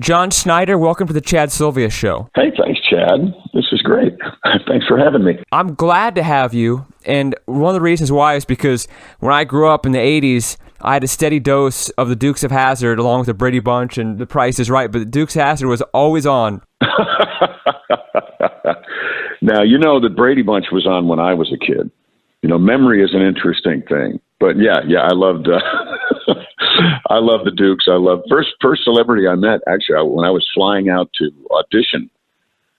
John Schneider, welcome to the Chad Silveus Show. Hey, thanks, Chad. This is great. Thanks for having me. I'm glad to have you, and one of the reasons why is because when I grew up in the 80s, I had a steady dose of the Dukes of Hazzard along with the Brady Bunch and The Price is Right, but the Dukes of Hazzard was always on. Now, you know the Brady Bunch was on when I was a kid. You know, memory is an interesting thing. But yeah, I loved I love the Dukes. I love first celebrity I met, actually, when I was flying out to audition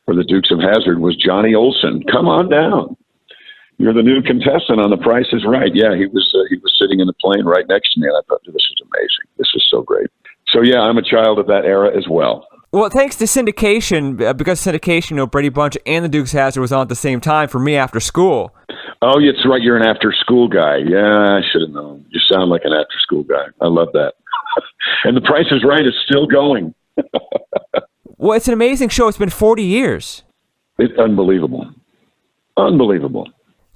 for the Dukes of Hazzard was Johnny Olson. Come on down. You're the new contestant on The Price is Right. Yeah, he was sitting in the plane right next to me, and I thought, this is amazing. This is so great. So yeah, I'm a child of that era as well. Well, thanks to syndication, because syndication, you know, Brady Bunch and the Dukes of Hazzard was on at the same time for me after school. Oh, it's right. You're an after-school guy. Yeah, I should have known. You sound like an after-school guy. I love that. And The Price is Right is still going. Well, it's an amazing show. It's been 40 years. It's unbelievable. Unbelievable.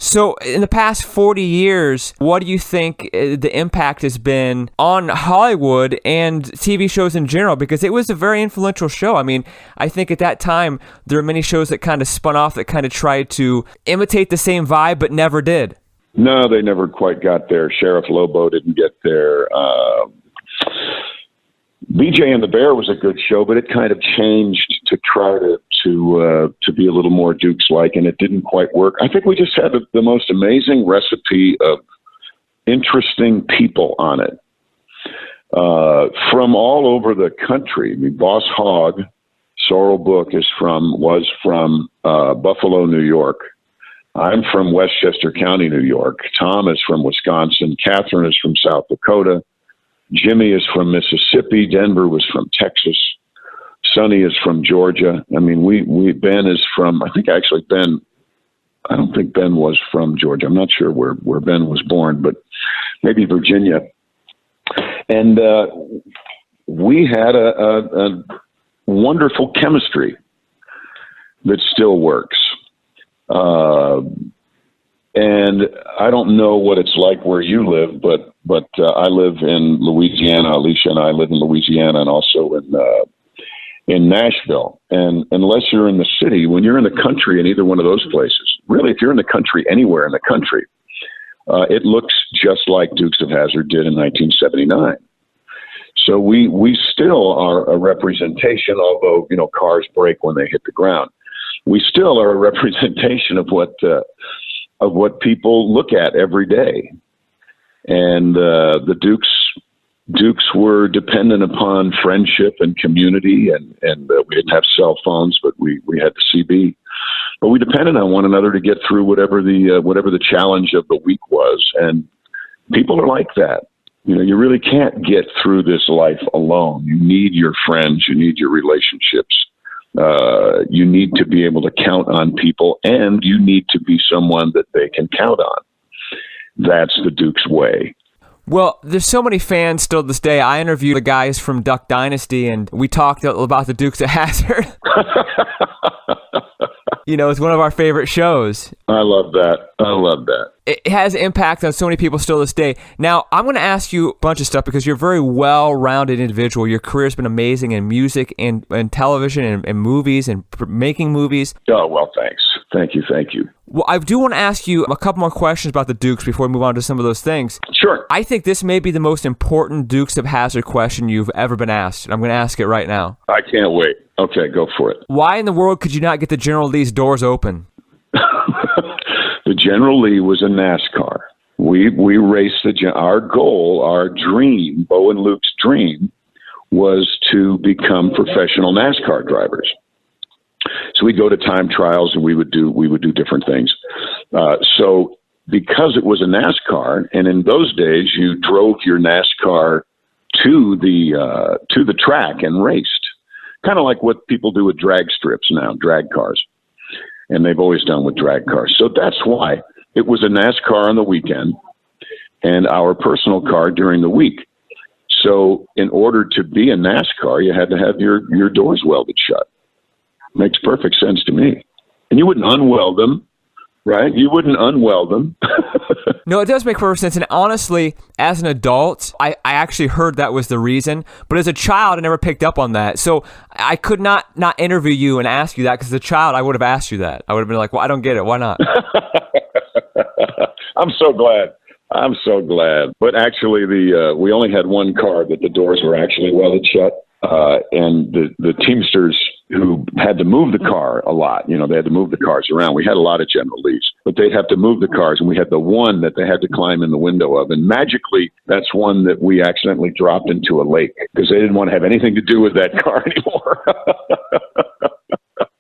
So in the past 40 years, what do you think the impact has been on Hollywood and TV shows in general? Because it was a very influential show. I mean, I think at that time, there were many shows that kind of spun off that kind of tried to imitate the same vibe, but never did. No, they never quite got there. Sheriff Lobo didn't get there. BJ and the Bear was a good show, but it kind of changed to try to be a little more Dukes-like, and it didn't quite work. I think we just had the most amazing recipe of interesting people on it from all over the country. I mean, Boss Hogg, Sorrel Book, was from Buffalo, New York. I'm from Westchester County, New York. Tom is from Wisconsin. Catherine is from South Dakota. Jimmy is from Mississippi. Denver was from Texas. Sonny is from Georgia. I mean, Ben is from, I don't think Ben was from Georgia. I'm not sure where Ben was born, but maybe Virginia. And we had a wonderful chemistry that still works. And I don't know what it's like where you live, but I live in Louisiana. Alicia and I live in Louisiana and also in Nashville. And unless you're in the city, when you're in the country in either one of those places, really, if you're in the country, anywhere in the country, it looks just like Dukes of Hazzard did in 1979. So we still are a representation, although, you know, cars break when they hit the ground. We still are a representation of what people look at every day. And the Dukes were dependent upon friendship and community, and we didn't have cell phones, but we had the CB. But we depended on one another to get through whatever the challenge of the week was. And people are like that. You know, you really can't get through this life alone. You need your friends. You need your relationships. You need to be able to count on people, and you need to be someone that they can count on. That's the Dukes way. Well, there's so many fans still to this day. I interviewed the guys from Duck Dynasty, and we talked about the Dukes of Hazzard. You know, it's one of our favorite shows. I love that. It has impact on so many people still to this day. Now, I'm going to ask you a bunch of stuff because you're a very well-rounded individual. Your career's been amazing in music and television and movies and making movies. Oh, well, thanks. Thank you. Well, I do want to ask you a couple more questions about the Dukes before we move on to some of those things. Sure. I think this may be the most important Dukes of Hazzard question you've ever been asked. I'm going to ask it right now. I can't wait. Okay, go for it. Why in the world could you not get the General Lee's doors open? The General Lee was a NASCAR. We raced our goal, our dream, Bo and Luke's dream, was to become professional NASCAR drivers. So we'd go to time trials and we would do different things. So because it was a NASCAR, and in those days you drove your NASCAR to the track and raced, kind of like what people do with drag strips now, drag cars, and they've always done with drag cars. So that's why it was a NASCAR on the weekend and our personal car during the week. So in order to be a NASCAR, you had to have your doors welded shut. Makes perfect sense to me. And you wouldn't unweld them. Right? You wouldn't unweld them. No, it does make perfect sense. And honestly, as an adult, I actually heard that was the reason. But as a child, I never picked up on that. So I could not interview you and ask you that, because as a child, I would have asked you that. I would have been like, well, I don't get it. Why not? I'm so glad. I'm so glad. But actually, we only had one car that the doors were actually welded shut. And the Teamsters who had to move the car a lot, they had to move the cars around. We had a lot of General Lees, but they'd have to move the cars, and we had the one that they had to climb in the window of. And magically, that's one that we accidentally dropped into a lake because they didn't want to have anything to do with that car anymore.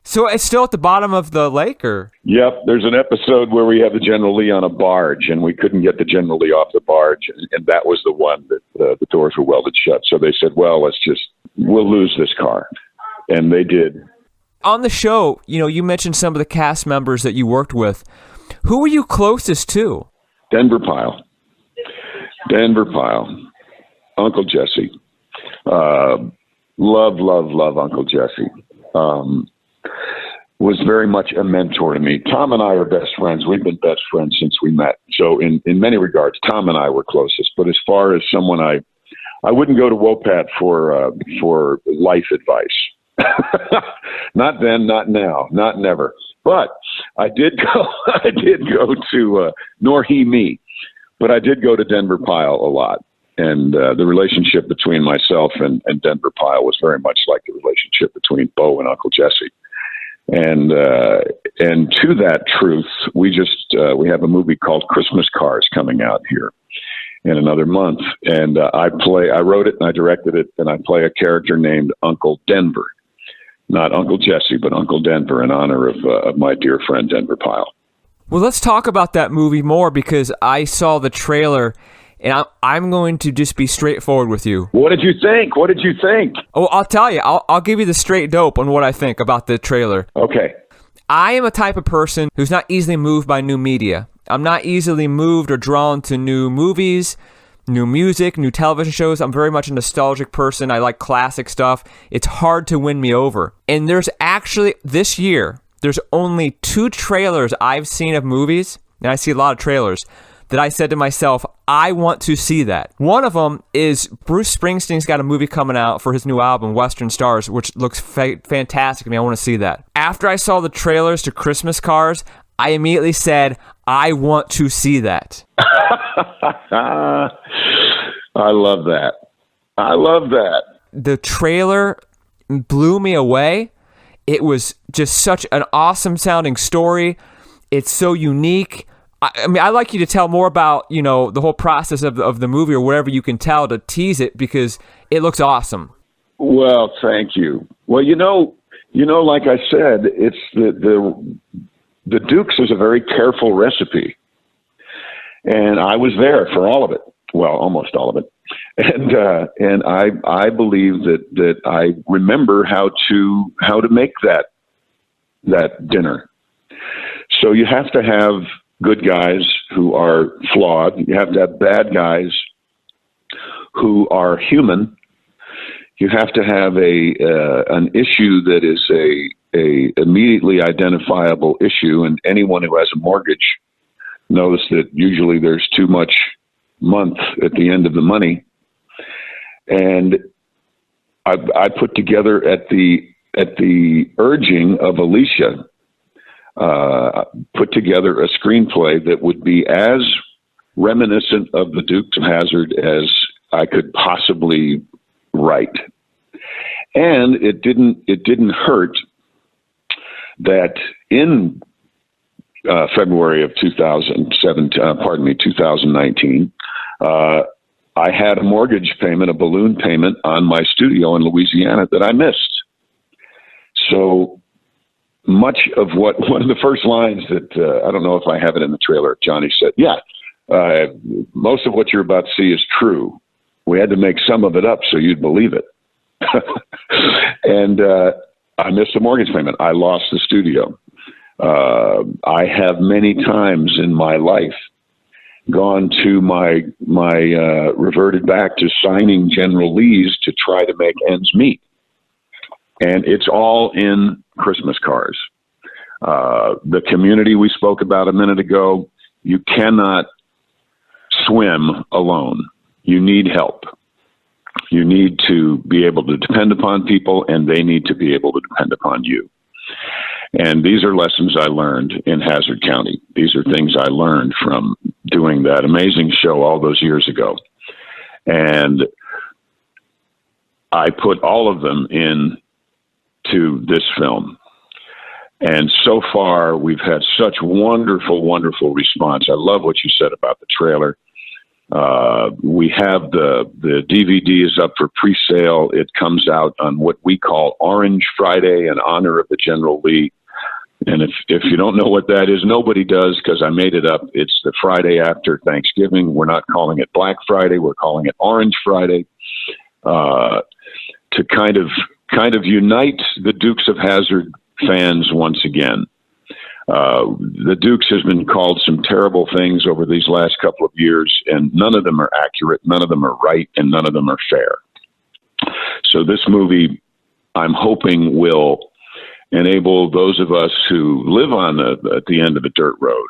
So it's still at the bottom of the lake, or? Yep. There's an episode where we have the General Lee on a barge, and we couldn't get the General Lee off the barge. And that was the one that the doors were welded shut. So they said, well, we'll lose this car. And they did. On the show, you mentioned some of the cast members that you worked with. Who were you closest to? Denver Pyle. Uncle Jesse. Love Uncle Jesse. Was very much a mentor to me. Tom and I are best friends. We've been best friends since we met. So in many regards, Tom and I were closest. But as far as someone I wouldn't go to Wopat for life advice. Not then, not now, not never. But I did go to, nor he me, but I did go to Denver Pyle a lot. And the relationship between myself and Denver Pyle was very much like the relationship between Bo and Uncle Jesse. And to that truth, we have a movie called Christmas Cars coming out here in another month. And I wrote it and I directed it, and I play a character named Uncle Denver. Not Uncle Jesse, but Uncle Denver, in honor of my dear friend Denver Pyle. Well, let's talk about that movie more, because I saw the trailer, and I'm going to just be straightforward with you. What did you think? Oh, I'll tell you. I'll give you the straight dope on what I think about the trailer. Okay. I am a type of person who's not easily moved by new media. I'm not easily moved or drawn to new movies, new music, new television shows. I'm very much a nostalgic person. I like classic stuff. It's hard to win me over. And there's actually, this year, there's only 2 trailers I've seen of movies, and I see a lot of trailers, that I said to myself, I want to see that. One of them is Bruce Springsteen's got a movie coming out for his new album, Western Stars, which looks fantastic to me. I want to see that. After I saw the trailers to Christmas Cars, I immediately said, I want to see that. I love that. The trailer blew me away. It was just such an awesome sounding story. It's so unique. I mean, I'd like you to tell more about, the whole process of the movie, or whatever you can tell to tease it, because it looks awesome. Well, thank you. Well, like I said, it's the Dukes is a very careful recipe, and I was there for all of it. Well, almost all of it, and I believe that I remember how to make that dinner. So you have to have good guys who are flawed. You have to have bad guys who are human. You have to have an issue that is a immediately identifiable issue, and anyone who has a mortgage knows that usually there's too much month at the end of the money. And I put together at the urging of Alicia, put together a screenplay that would be as reminiscent of the Dukes of Hazzard as I could possibly write. And it didn't hurt that in February of 2019, I had a mortgage payment, a balloon payment on my studio in Louisiana that I missed. So much of one of the first lines that, I don't know if I have it in the trailer, Johnny said, most of what you're about to see is true. We had to make some of it up so you'd believe it. And I missed a mortgage payment. I lost the studio. I have many times in my life gone to my reverted back to signing General Lees to try to make ends meet. And it's all in Christmas Cars. The community we spoke about a minute ago, you cannot swim alone. You need help. You need to be able to depend upon people, and they need to be able to depend upon you. And these are lessons I learned in Hazzard County. These are things I learned from doing that amazing show all those years ago. And I put all of them into this film. And so far, we've had such wonderful, wonderful response. I love what you said about the trailer. We have the DVD is up for pre-sale. It comes out on what we call Orange Friday in honor of the General Lee. And if you don't know what that is, nobody does, because I made it up. It's the Friday after Thanksgiving. We're not calling it Black Friday. We're calling it Orange Friday, to kind of unite the Dukes of Hazzard fans once again. The Dukes has been called some terrible things over these last couple of years, and none of them are accurate, none of them are right, and none of them are fair. So this movie, I'm hoping, will enable those of us who live at the end of a dirt road,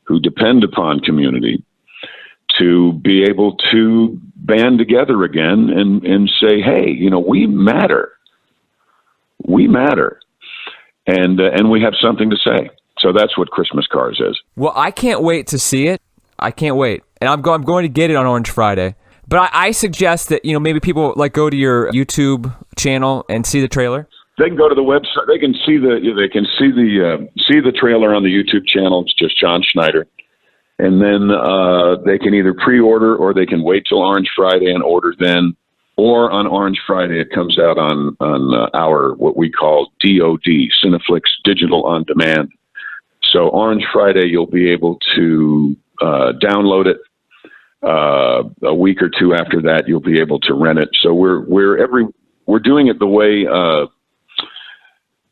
who depend upon community, to be able to band together again and say, hey, we matter. We matter. And we have something to say. So that's what Christmas Cars is. Well, I can't wait to see it. I can't wait. And I'm going to get it on Orange Friday. But I suggest that, maybe people go to your YouTube channel and see the trailer. They can go to the website. They can see the trailer on the YouTube channel. It's just John Schneider. And then they can either pre-order, or they can wait till Orange Friday and order then. Or on Orange Friday, it comes out on our, what we call DOD, Cineflix Digital On Demand. So Orange Friday, you'll be able to download it. A week or two after that, you'll be able to rent it. So we're doing it the way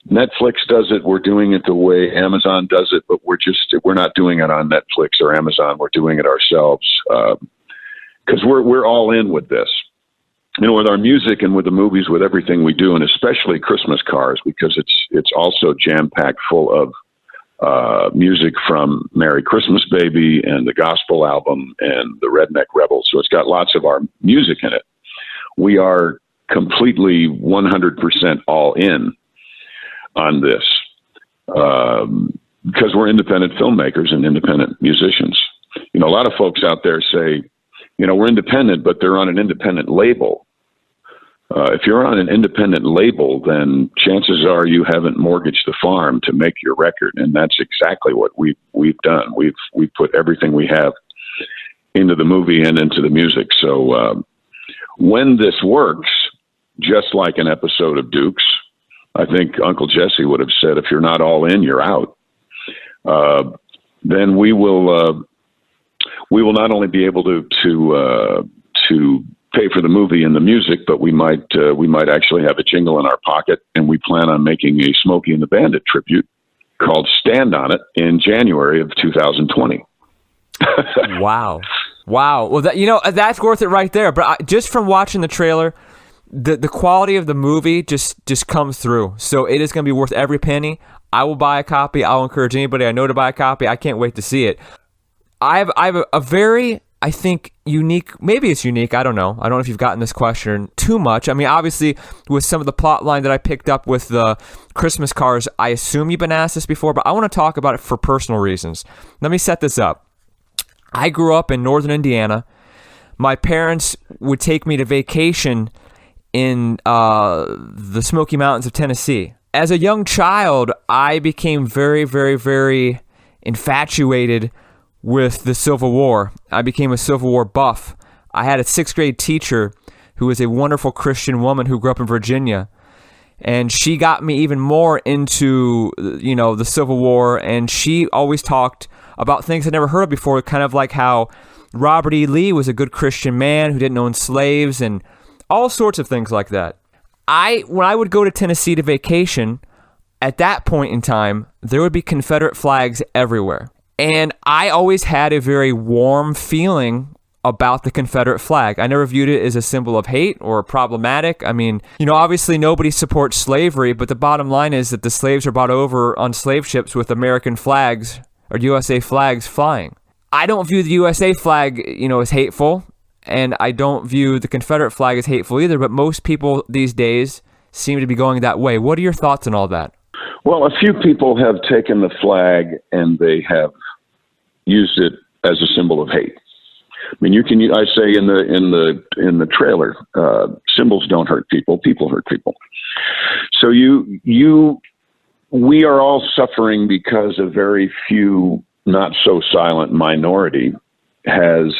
Netflix does it. We're doing it the way Amazon does it, but we're not doing it on Netflix or Amazon. We're doing it ourselves, because we're all in with this. With our music and with the movies, with everything we do, and especially Christmas Cars, because it's also jam-packed full of music from Merry Christmas Baby and the Gospel album and the Redneck Rebel. So it's got lots of our music in it. We are completely 100% all in on this, because we're independent filmmakers and independent musicians. A lot of folks out there say, we're independent, but they're on an independent label. If you're on an independent label, then chances are you haven't mortgaged the farm to make your record, and that's exactly what we've done. We've put everything we have into the movie and into the music. So when this works, just like an episode of Dukes, I think Uncle Jesse would have said, if you're not all in, you're out. Then we will not only be able to pay for the movie and the music, but we might actually have a jingle in our pocket, and we plan on making a Smokey and the Bandit tribute called Stand On It in January of 2020. Wow. Well, that's worth it right there. But just from watching the trailer, the quality of the movie just comes through. So it is going to be worth every penny. I will buy a copy. I'll encourage anybody I know to buy a copy. I can't wait to see it. I have a very, I think, unique, maybe it's unique, I don't know. I don't know if you've gotten this question too much. I mean, obviously, with some of the plot line that I picked up with the Christmas Cars, I assume you've been asked this before, but I want to talk about it for personal reasons. Let me set this up. I grew up in northern Indiana. My parents would take me to vacation in the Smoky Mountains of Tennessee. As a young child, I became very, very, very infatuated with the Civil War. I became a Civil War buff. I had a 6th grade teacher who was a wonderful Christian woman who grew up in Virginia. And she got me even more into, the Civil War. And she always talked about things I'd never heard of before, kind of like how Robert E. Lee was a good Christian man who didn't own slaves and all sorts of things like that. When I would go to Tennessee to vacation, at that point in time, there would be Confederate flags everywhere. And I always had a very warm feeling about the Confederate flag. I never viewed it as a symbol of hate or problematic. I mean, obviously nobody supports slavery, but the bottom line is that the slaves are brought over on slave ships with American flags or USA flags flying. I don't view the USA flag, as hateful, and I don't view the Confederate flag as hateful either, but most people these days seem to be going that way. What are your thoughts on all that? Well, a few people have taken the flag and they have used it as a symbol of hate. I mean, I say in the trailer, symbols don't hurt people; people hurt people. So we are all suffering because a very few, not so silent minority has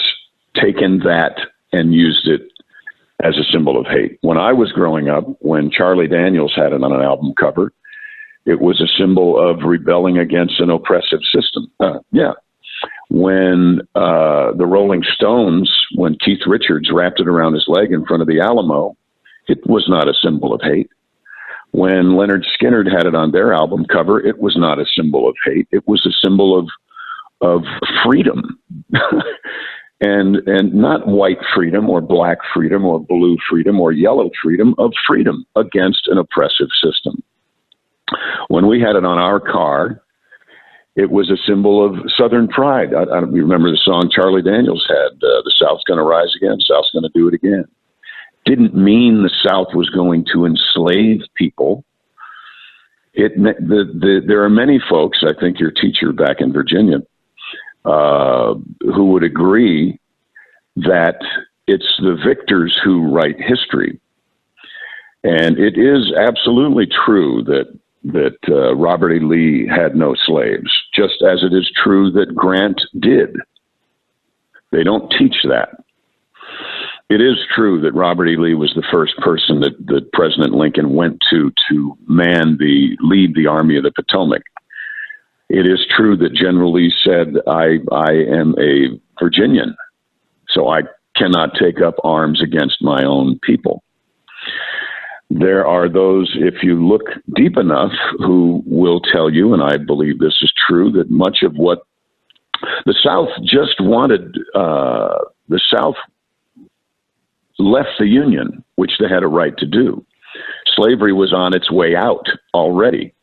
taken that and used it as a symbol of hate. When I was growing up, when Charlie Daniels had it on an album cover, it was a symbol of rebelling against an oppressive system. When the Rolling Stones, when Keith Richards wrapped it around his leg in front of the Alamo, it was not a symbol of hate. When Leonard Skinner had it on their album cover, it was not a symbol of hate. It was a symbol of freedom. and not white freedom or black freedom or blue freedom or yellow freedom, of freedom against an oppressive system. When we had it on our car, it was a symbol of Southern pride. I don't remember the song Charlie Daniels had, "The South's going to rise again, South's going to do it again." Didn't mean the South was going to enslave people. There are many folks, I think your teacher back in Virginia, who would agree that it's the victors who write history. And it is absolutely true that Robert E. Lee had no slaves, just as it is true that Grant did. They don't teach that. It is true that Robert E. Lee was the first person that President Lincoln went to lead the Army of the Potomac. It is true that General Lee said, I am a Virginian, so I cannot take up arms against my own people. There are those, if you look deep enough, who will tell you, and I believe this is true, that much of what the South just wanted, the South left the Union, which they had a right to do. Slavery was on its way out already.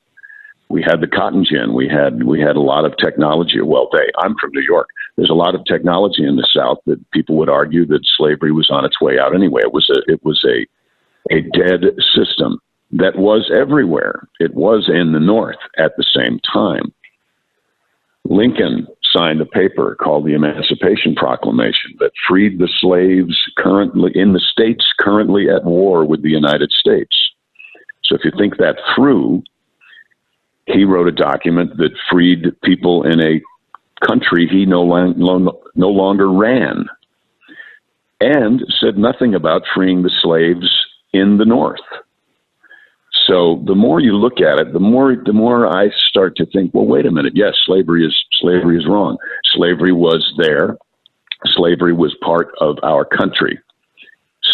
We had the cotton gin. We had a lot of technology. Well, I'm from New York. There's a lot of technology in the South that people would argue that slavery was on its way out anyway. It was a dead system that was everywhere. It was in the North at the same time. Lincoln signed a paper called the Emancipation Proclamation that freed the slaves currently in the states currently at war with the United States. So if you think that through, he wrote a document that freed people in a country he no longer ran, and said nothing about freeing the slaves in the North. So the more you look at it, the more I start to think, well, wait a minute. Yes, slavery is wrong. Slavery was there. Slavery was part of our country.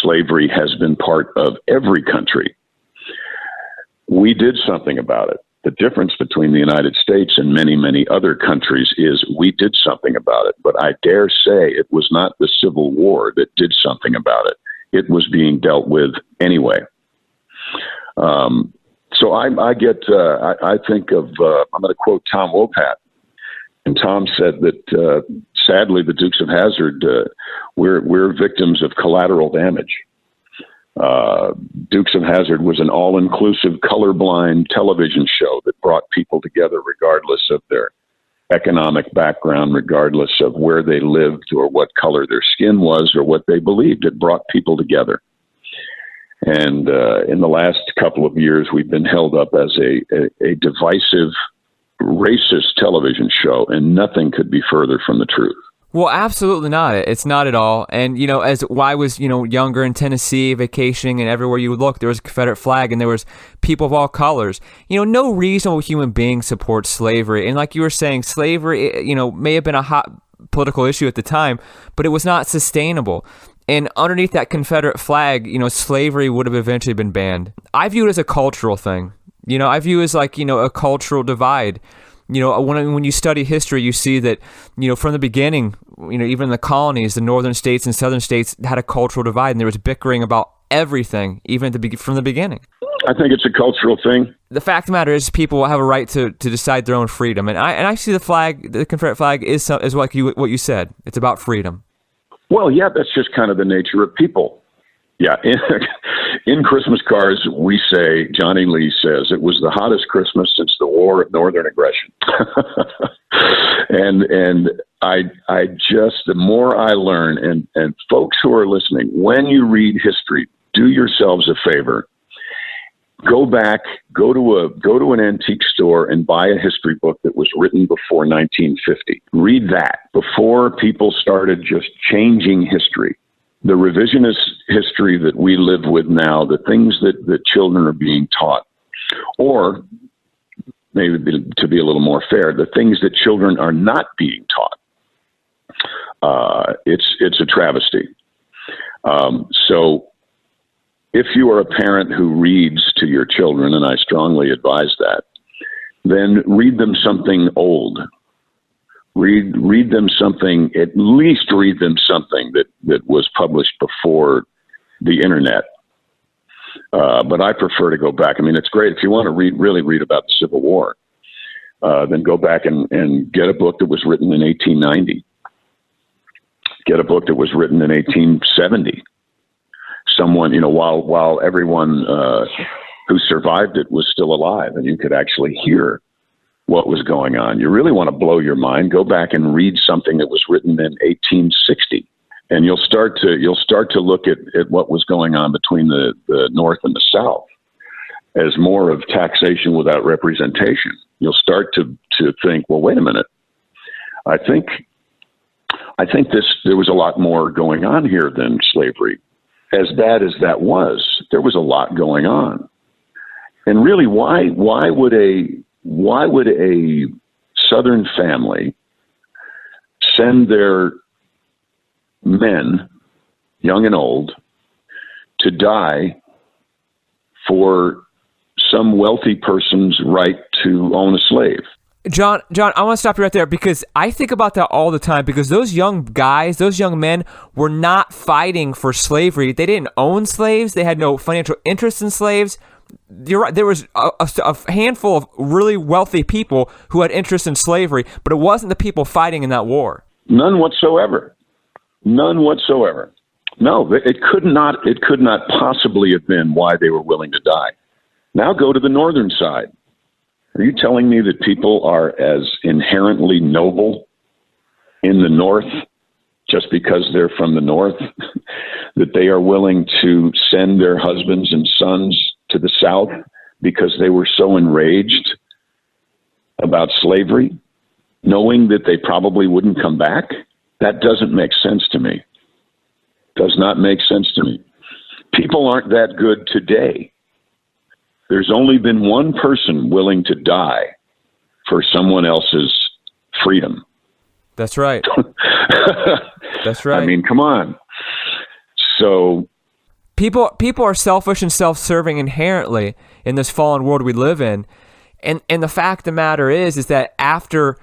Slavery has been part of every country. We did something about it. The difference between the United States and many, many other countries is we did something about it. But I dare say it was not the Civil War that did something about it. It was being dealt with anyway. So I think of, I'm going to quote Tom Wopat. And Tom said that, sadly, the Dukes of Hazzard, we're victims of collateral damage. Dukes of Hazzard was an all-inclusive, colorblind television show that brought people together regardless of their economic background, regardless of where they lived or what color their skin was or what they believed. It brought people together. And in the last couple of years, we've been held up as a divisive, racist television show, and nothing could be further from the truth. Well, absolutely not. It's not at all. And, as I was, younger in Tennessee, vacationing, and everywhere you would look, there was a Confederate flag, and there was people of all colors. No reasonable human being supports slavery. And like you were saying, slavery, may have been a hot political issue at the time, but it was not sustainable. And underneath that Confederate flag, slavery would have eventually been banned. I view it as a cultural thing. I view it as like, a cultural divide. when you study history, you see that, from the beginning, even the colonies, the northern states and southern states had a cultural divide, and there was bickering about everything, even from the beginning. I think it's a cultural thing. The fact of the matter is, people have a right to decide their own freedom, and I see the flag, the Confederate flag, is what you said. It's about freedom. Well, yeah, that's just kind of the nature of people. Yeah, in Christmas cards, we say, Johnny Lee says, it was the hottest Christmas since the War of Northern Aggression. and I just, the more I learn, and folks who are listening, when you read history, do yourselves a favor. Go back, go to an antique store and buy a history book that was written before 1950. Read that before people started just changing history. The revisionist history that we live with now, the things that children are being taught, or maybe to be a little more fair, the things that children are not being taught, it's a travesty. So if you are a parent who reads to your children, and I strongly advise that, then read them something old. Read them something, at least read them something that was published before the internet. But I prefer to go back. I mean, it's great. If you want to really read about the Civil War, then go back and get a book that was written in 1890. Get a book that was written in 1870. Someone, while everyone who survived it was still alive, and you could actually hear what was going on. You really want to blow your mind, go back and read something that was written in 1860, and you'll start to look at what was going on between the North and the South as more of taxation without representation. You'll start to think, well, wait a minute. I think there was a lot more going on here than slavery. As bad as that was, there was a lot going on. And really, why would a Southern family send their men, young and old, to die for some wealthy person's right to own a slave? John, I want to stop you right there, because I think about that all the time, because those young guys, those young men were not fighting for slavery. They didn't own slaves. They had no financial interest in slaves. You're right. There was a handful of really wealthy people who had interest in slavery, but it wasn't the people fighting in that war. None whatsoever. None whatsoever. No, it could not possibly have been why they were willing to die. Now go to the northern side. Are you telling me that people are as inherently noble in the North just because they're from the North, that they are willing to send their husbands and sons to the South because they were so enraged about slavery, knowing that they probably wouldn't come back? That doesn't make sense to me. Does not make sense to me. People aren't that good today. There's only been one person willing to die for someone else's freedom. That's right. That's right. I mean, come on. So people are selfish and self-serving inherently in this fallen world we live in. And the fact of the matter is that after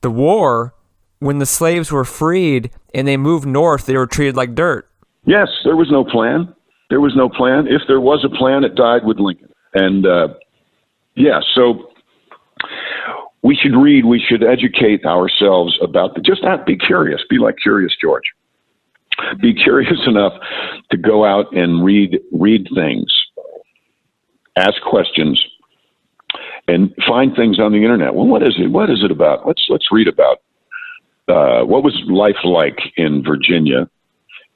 the war, when the slaves were freed and they moved north, they were treated like dirt. Yes, there was no plan. There was no plan. If there was a plan, it died with Lincoln. And so we should read, we should educate ourselves about be curious, be like Curious George. Be curious enough to go out and read things, ask questions, and find things on the internet. Well, what is it? What is it about? Let's read about what was life like in Virginia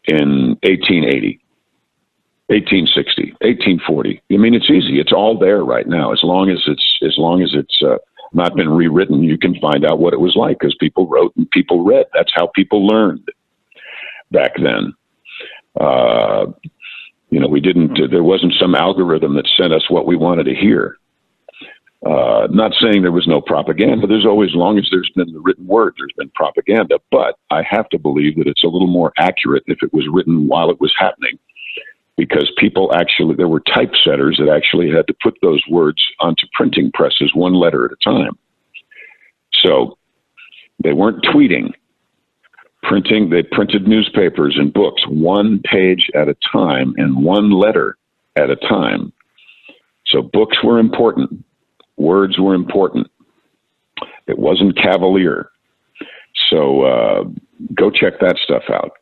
in 1880. 1860, 1840. I mean, it's easy. It's all there right now. As long as it's not been rewritten, you can find out what it was like, because people wrote and people read. That's how people learned back then. There wasn't some algorithm that sent us what we wanted to hear. Not saying there was no propaganda. There's always, as long as there's been the written word, there's been propaganda. But I have to believe that it's a little more accurate if it was written while it was happening. Because there were typesetters that actually had to put those words onto printing presses one letter at a time. So they weren't tweeting, printing. They printed newspapers and books one page at a time and one letter at a time. So books were important. Words were important. It wasn't cavalier. So go check that stuff out.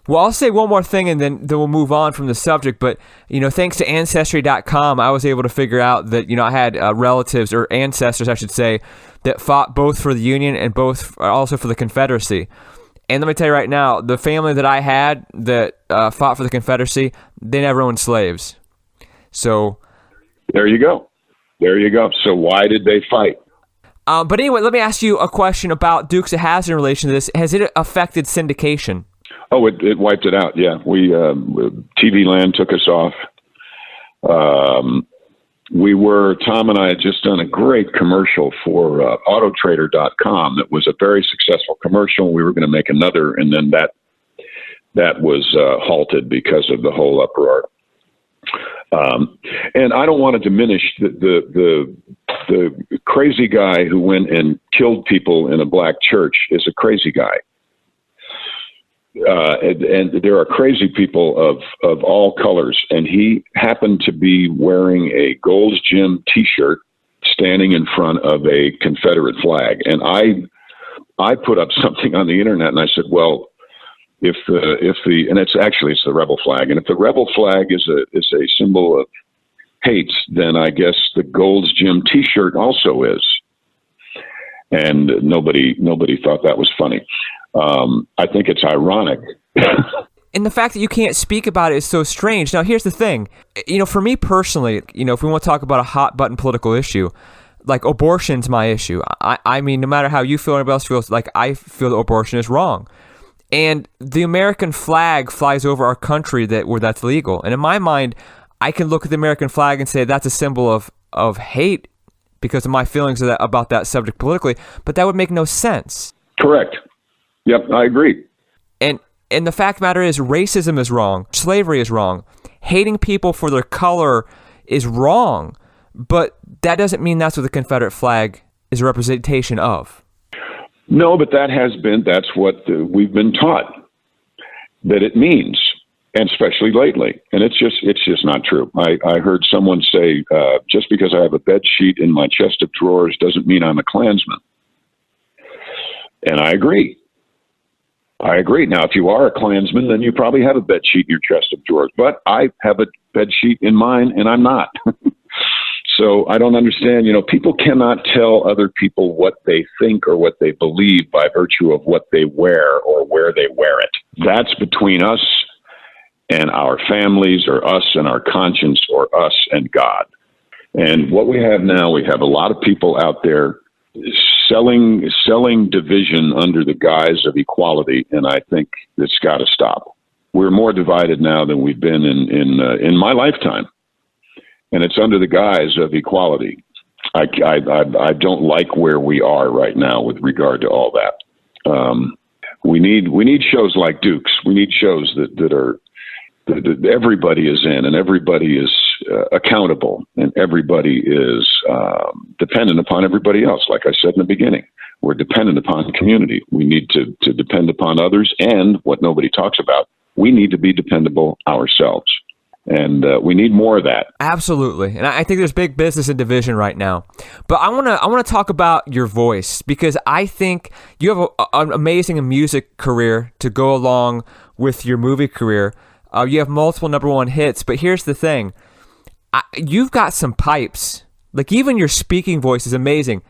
Well, I'll say one more thing and then we'll move on from the subject. But, thanks to Ancestry.com, I was able to figure out that, I had relatives or ancestors, I should say, that fought both for the Union and both also for the Confederacy. And let me tell you right now, the family that I had that fought for the Confederacy, they never owned slaves. So there you go. So why did they fight? But anyway, let me ask you a question about Dukes of Hazzard in relation to this. Has it affected syndication? Oh, it wiped it out. Yeah, TV Land took us off. Tom and I had just done a great commercial for Autotrader.com. That was a very successful commercial. We were going to make another, and then that was halted because of the whole uproar. And I don't want to diminish the crazy guy who went and killed people in a black church is a crazy guy. And there are crazy people of all colors. And he happened to be wearing a Gold's Gym T-shirt standing in front of a Confederate flag. And I put up something on the internet and I said, well, if it's the rebel flag. And if the rebel flag is a symbol of hate, then I guess the Gold's Gym T-shirt also is. And nobody thought that was funny. I think it's ironic. And the fact that you can't speak about it is so strange. Now, here's the thing. For me personally, if we want to talk about a hot button political issue, like abortion's my issue. I mean, no matter how you feel or anybody else feels, like I feel that abortion is wrong. And the American flag flies over our country where that's legal. And in my mind, I can look at the American flag and say that's a symbol of hate because of my feelings about that subject politically, but that would make no sense. Correct. Yep, I agree. And the fact of the matter is racism is wrong. Slavery is wrong. Hating people for their color is wrong. But that doesn't mean that's what the Confederate flag is a representation of. No, but that's what we've been taught that it means, and especially lately. And it's just not true. I heard someone say, just because I have a bed sheet in my chest of drawers doesn't mean I'm a Klansman. And I agree. Now, if you are a Klansman, then you probably have a bed sheet in your chest of drawers. But I have a bed sheet in mine, and I'm not. So I don't understand. People cannot tell other people what they think or what they believe by virtue of what they wear or where they wear it. That's between us and our families, or us and our conscience, or us and God. And what we have now, we have a lot of people out there selling division under the guise of equality, and I think it's got to stop. We're more divided now than we've been in my lifetime, and it's under the guise of equality. I don't like where we are right now with regard to all that. We need shows like Dukes. We need shows that everybody is in, and everybody is accountable, and everybody is dependent upon everybody else. Like I said in the beginning, we're dependent upon community. We need to depend upon others, and what nobody talks about, we need to be dependable ourselves. And we need more of that. Absolutely. And I think there's big business and division right now. But I want to talk about your voice, because I think you have an amazing music career to go along with your movie career. You have multiple #1 hits, but here's the thing. You've got some pipes. Like, even your speaking voice is amazing.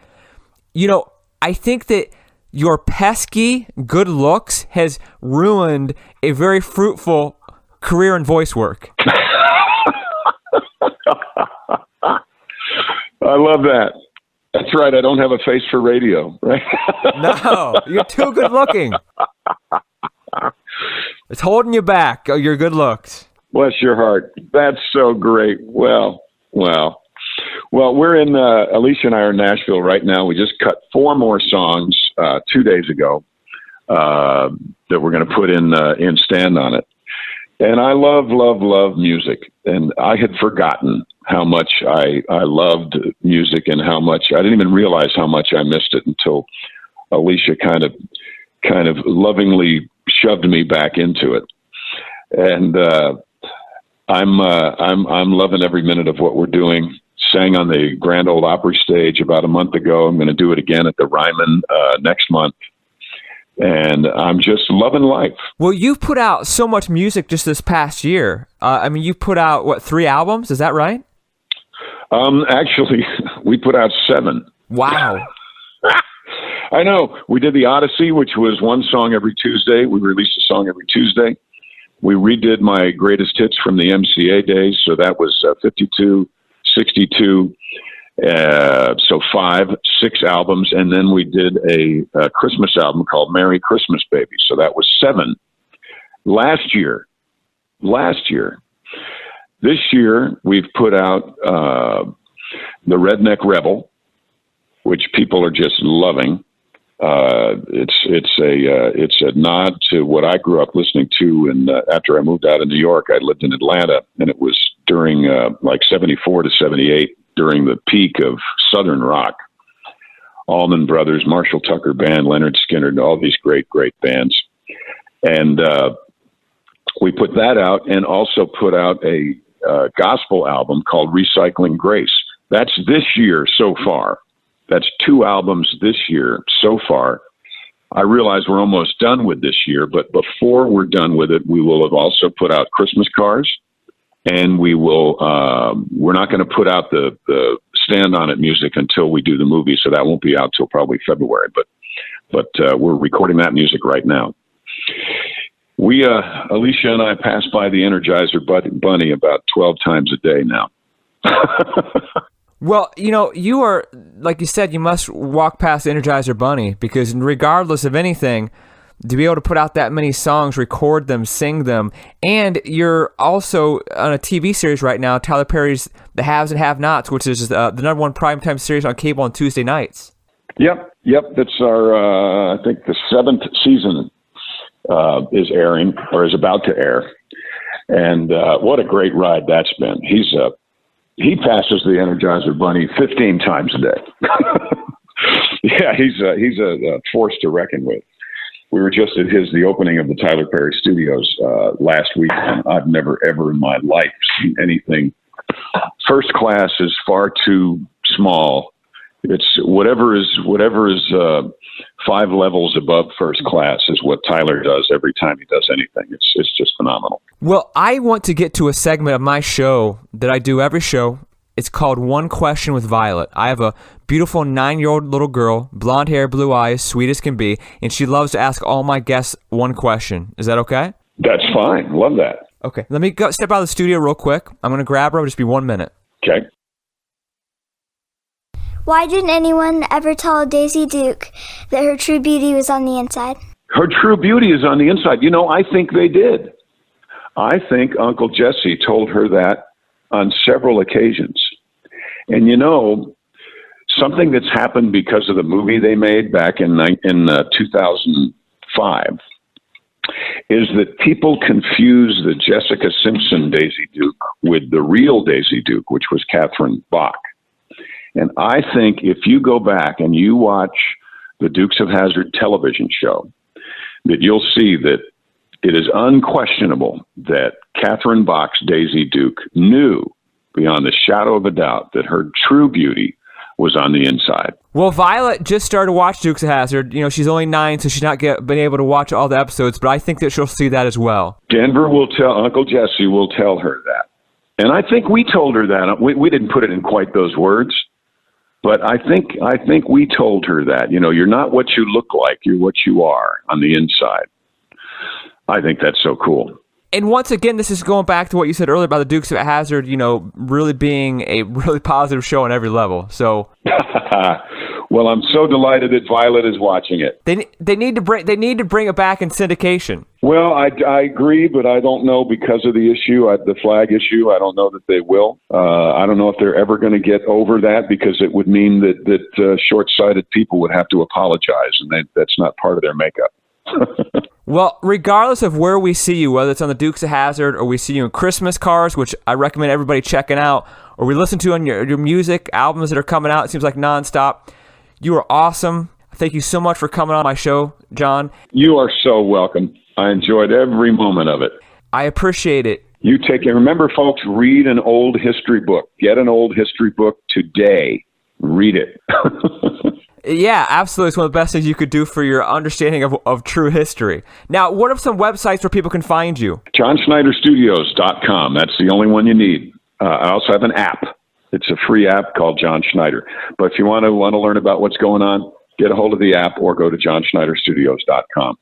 I think that your pesky good looks has ruined a very fruitful career in voice work. I love that. That's right. I don't have a face for radio, right? No, you're too good looking. It's holding you back, your good looks. Bless your heart. That's so great. Well, we're in, Alicia and I are in Nashville right now. We just cut 4 more songs 2 days ago that we're going to put in Stand on It. And I love music. And I had forgotten how much I loved music and how much I didn't even realize how much I missed it until Alicia kind of lovingly shoved me back into it. And I'm loving every minute of what we're doing. Sang on the Grand Ole Opry stage about a month ago. I'm going to do it again at the Ryman next month. And I'm just loving life. Well, you've put out so much music just this past year. I mean, you put out, 3 albums? Is that right? Actually, we put out 7. Wow. I know. We did the Odyssey, which was one song every Tuesday. We released a song every Tuesday. We redid my greatest hits from the MCA days. So that was 52, 62. So 6 albums. And then we did a Christmas album called Merry Christmas Baby. So that was 7 last year. This year we've put out, the Redneck Rebel, which people are just loving. It's a nod to what I grew up listening to. And after I moved out of New York, I lived in Atlanta, and it was during like 74 to 78, during the peak of Southern rock. Allman Brothers, Marshall Tucker Band, Leonard Skinner, all these great bands. And we put that out, and also put out a gospel album called Recycling Grace. That's this year so far. That's 2 albums this year so far. I realize we're almost done with this year, but before we're done with it, we will have also put out Christmas cards, and we will. We're not going to put out the Stand On It music until we do the movie, so that won't be out till probably February. But we're recording that music right now. We, Alicia and I, pass by the Energizer Bunny about 12 times a day now. Well, you are, like you said, you must walk past the Energizer Bunny, because regardless of anything, to be able to put out that many songs, record them, sing them, and you're also on a TV series right now, Tyler Perry's The Haves and Have-Nots, which is the #1 primetime series on cable on Tuesday nights. Yep. That's our, I think the 7th season is airing, or is about to air. And what a great ride that's been. He passes the Energizer Bunny 15 times a day. Yeah, he's a force to reckon with. We were just at the opening of the Tyler Perry Studios last week, and I've never, ever in my life seen anything. First class is far too small. It's whatever is 5 levels above first class is what Tyler does every time he does anything. It's just phenomenal. Well, I want to get to a segment of my show that I do every show. It's called One Question with Violet. I have a beautiful 9-year-old little girl, blonde hair, blue eyes, sweet as can be, and she loves to ask all my guests one question. Is that okay? That's fine. Love that. Okay. Let me step out of the studio real quick. I'm going to grab her. It'll just be 1 minute. Okay. Why didn't anyone ever tell Daisy Duke that her true beauty was on the inside? Her true beauty is on the inside. I think they did. I think Uncle Jesse told her that on several occasions. And something that's happened because of the movie they made back in 2005 is that people confuse the Jessica Simpson Daisy Duke with the real Daisy Duke, which was Catherine Bach. And I think if you go back and you watch the Dukes of Hazzard television show, that you'll see that it is unquestionable that Catherine Bach's Daisy Duke knew beyond the shadow of a doubt that her true beauty was on the inside. Well, Violet just started to watch Dukes of Hazzard. She's only 9, so she's not been able to watch all the episodes, but I think that she'll see that as well. Uncle Jesse will tell her that. And I think we told her that. We didn't put it in quite those words, but I think we told her that. You're not what you look like, you're what you are on the inside. I think that's so cool. And once again, this is going back to what you said earlier about the Dukes of Hazzard, really being a really positive show on every level. So, well, I'm so delighted that Violet is watching it. They need to bring it back in syndication. Well, I agree, but I don't know because of the issue, the flag issue. I don't know that they will. I don't know if they're ever going to get over that, because it would mean that short-sighted people would have to apologize, and that's not part of their makeup. Well, regardless of where we see you, whether it's on the Dukes of Hazzard or we see you in Christmas cards, which I recommend everybody checking out, or we listen to on your music albums that are coming out, it seems like nonstop. You are awesome. Thank you so much for coming on my show, John. You are so welcome. I enjoyed every moment of it. I appreciate it. You take it. Remember, folks, read an old history book. Get an old history book today. Read it. Yeah, absolutely. It's one of the best things you could do for your understanding of true history. Now, what are some websites where people can find you? JohnSchneiderStudios.com. That's the only one you need. I also have an app. It's a free app called John Schneider. But if you want to learn about what's going on, get a hold of the app or go to JohnSchneiderStudios.com.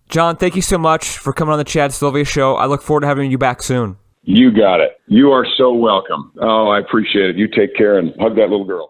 John, thank you so much for coming on the Chad Silveus Show. I look forward to having you back soon. You got it. You are so welcome. Oh, I appreciate it. You take care and hug that little girl.